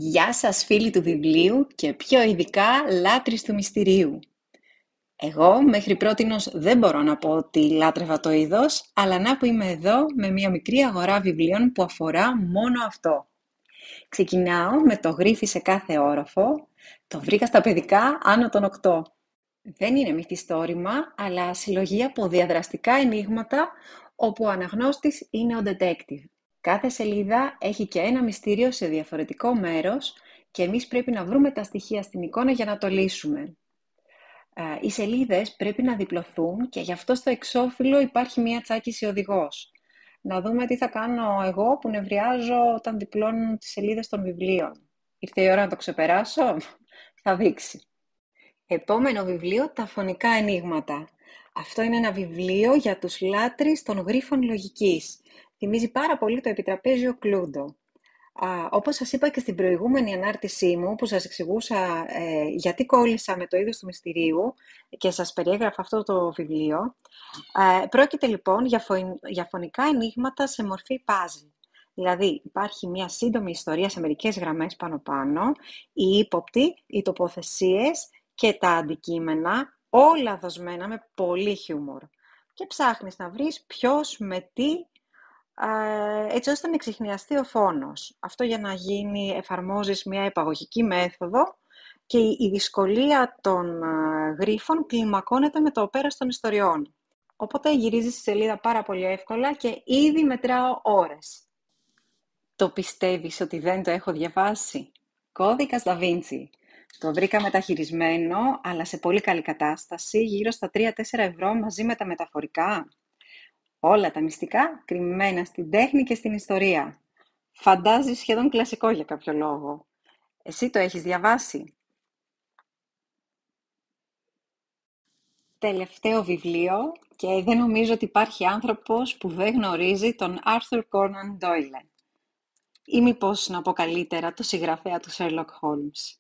Γεια σας φίλοι του βιβλίου και πιο ειδικά λάτρεις του μυστηρίου. Εγώ μέχρι πρότινος δεν μπορώ να πω ότι λάτρευα το είδος, αλλά να που είμαι εδώ με μια μικρή αγορά βιβλίων που αφορά μόνο αυτό. Ξεκινάω με το γρίφι σε κάθε όροφο, το βρήκα στα παιδικά άνω των 8. Δεν είναι μυθιστόρημα, αλλά συλλογή από διαδραστικά ενίγματα όπου ο αναγνώστης είναι ο detective. Κάθε σελίδα έχει και ένα μυστήριο σε διαφορετικό μέρος και εμείς πρέπει να βρούμε τα στοιχεία στην εικόνα για να το λύσουμε. Οι σελίδες πρέπει να διπλωθούν και γι' αυτό στο εξώφυλλο υπάρχει μία τσάκιση οδηγός. Να δούμε τι θα κάνω εγώ που νευριάζω όταν διπλώνουν τις σελίδες των βιβλίων. Ήρθε η ώρα να το ξεπεράσω? Θα δείξει. Επόμενο βιβλίο, τα φωνικά ενίγματα. Αυτό είναι ένα βιβλίο για τους λάτρεις των γρίφων λογικής. Θυμίζει πάρα πολύ το επιτραπέζιο Κλούντο. Όπως σας είπα και στην προηγούμενη ανάρτησή μου, που σας εξηγούσα γιατί κόλλησα με το είδος του μυστηρίου και σας περιέγραφα αυτό το βιβλίο, πρόκειται λοιπόν για φωνικά ενίγματα σε μορφή puzzle. Δηλαδή υπάρχει μια σύντομη ιστορία σε μερικές γραμμές πάνω-πάνω, οι ύποπτοι, οι τοποθεσίες και τα αντικείμενα, όλα δοσμένα με πολύ χιούμορ. Και ψάχνεις να βρεις ποιος με τι, έτσι ώστε να εξιχνιαστεί ο φόνος. Αυτό για να γίνει εφαρμόζεις μια επαγωγική μέθοδο και η δυσκολία των γρίφων κλιμακώνεται με το πέρας των ιστοριών. Οπότε γυρίζεις τη σελίδα πάρα πολύ εύκολα και ήδη μετράω ώρες. Το πιστεύεις ότι δεν το έχω διαβάσει? Κώδικας Da Vinci. Το βρήκα μεταχειρισμένο, αλλά σε πολύ καλή κατάσταση, γύρω στα 3-4 ευρώ μαζί με τα μεταφορικά. Όλα τα μυστικά κρυμμένα στην τέχνη και στην ιστορία. Φαντάζει σχεδόν κλασικό για κάποιο λόγο. Εσύ το έχεις διαβάσει? Τελευταίο βιβλίο, και δεν νομίζω ότι υπάρχει άνθρωπος που δεν γνωρίζει τον Arthur Conan Doyle. Ή μήπως να πω καλύτερα το συγγραφέα του Sherlock Holmes.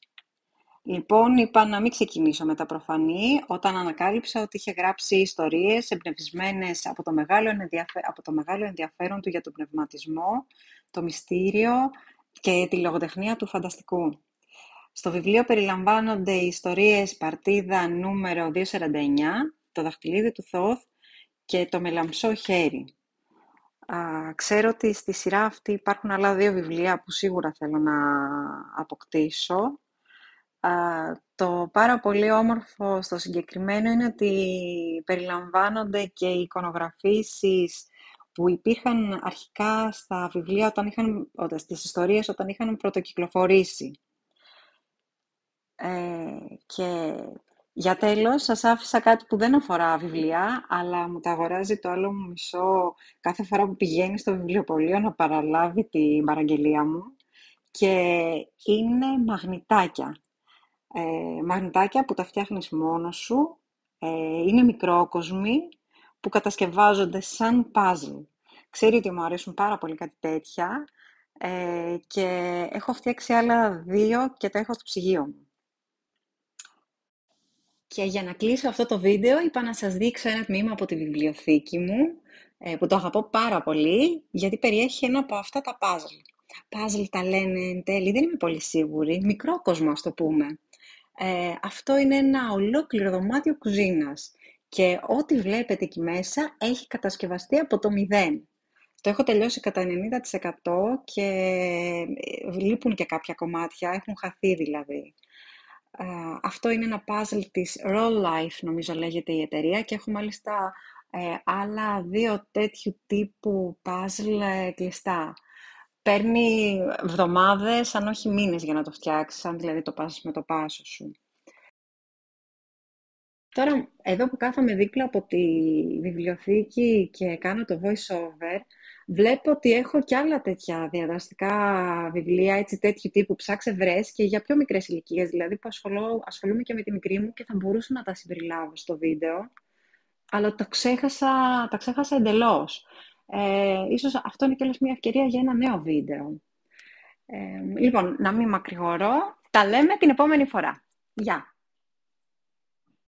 Λοιπόν, είπα να μην ξεκινήσω με τα προφανή, όταν ανακάλυψα ότι είχε γράψει ιστορίες εμπνευσμένες από το μεγάλο ενδιαφέρον του για τον πνευματισμό, το μυστήριο και τη λογοτεχνία του φανταστικού. Στο βιβλίο περιλαμβάνονται οι ιστορίες Παρτίδα νούμερο 249, το δαχτυλίδι του Θόθ και το μελαμψό χέρι. Ξέρω ότι στη σειρά αυτή υπάρχουν άλλα 2 βιβλία που σίγουρα θέλω να αποκτήσω. Το πάρα πολύ όμορφο στο συγκεκριμένο είναι ότι περιλαμβάνονται και οι εικονογραφήσεις που υπήρχαν αρχικά στα βιβλία στις ιστορίες όταν είχαν πρωτοκυκλοφορήσει. Και για τέλος, σας άφησα κάτι που δεν αφορά βιβλία, αλλά μου τα αγοράζει το άλλο μου μισό κάθε φορά που πηγαίνει στο βιβλιοπωλείο να παραλάβει την παραγγελία μου. Και είναι μαγνητάκια. Μαγνητάκια που τα φτιάχνεις μόνος σου, είναι μικρόκοσμοι που κατασκευάζονται σαν puzzle. Ξέρει ότι μου αρέσουν πάρα πολύ κάτι τέτοια και έχω φτιάξει άλλα 2 και τα έχω στο ψυγείο μου. Και για να κλείσω αυτό το βίντεο, είπα να σας δείξω ένα τμήμα από τη βιβλιοθήκη μου, που το αγαπώ πάρα πολύ, γιατί περιέχει ένα από αυτά τα puzzle. Puzzle τα λένε εν τέλει, δεν είμαι πολύ σίγουρη, μικρόκοσμο ας το πούμε. Αυτό είναι ένα ολόκληρο δωμάτιο κουζίνας και ό,τι βλέπετε εκεί μέσα έχει κατασκευαστεί από το 0. Το έχω τελειώσει κατά 90% και λείπουν και κάποια κομμάτια, έχουν χαθεί δηλαδή. Αυτό είναι ένα puzzle της Roll Life, νομίζω λέγεται η εταιρεία, και έχω μάλιστα άλλα 2 τέτοιου τύπου puzzle κλειστά. Παίρνει εβδομάδες, αν όχι μήνες, για να το φτιάξεις, αν δηλαδή το πάσεις με το πάσο σου. Τώρα, εδώ που κάθομαι δίπλα από τη βιβλιοθήκη και κάνω το voice over, βλέπω ότι έχω και άλλα τέτοια διαδραστικά βιβλία, έτσι τέτοιου τύπου ψάξε βρες και για πιο μικρές ηλικίες, δηλαδή που ασχολούμαι και με τη μικρή μου και θα μπορούσα να τα συμπεριλάβω στο βίντεο, αλλά τα ξέχασα εντελώς. Ίσως αυτό είναι κιόλας μια ευκαιρία για ένα νέο βίντεο. Λοιπόν, να μην μακρηγορώ, τα λέμε την επόμενη φορά. Γεια!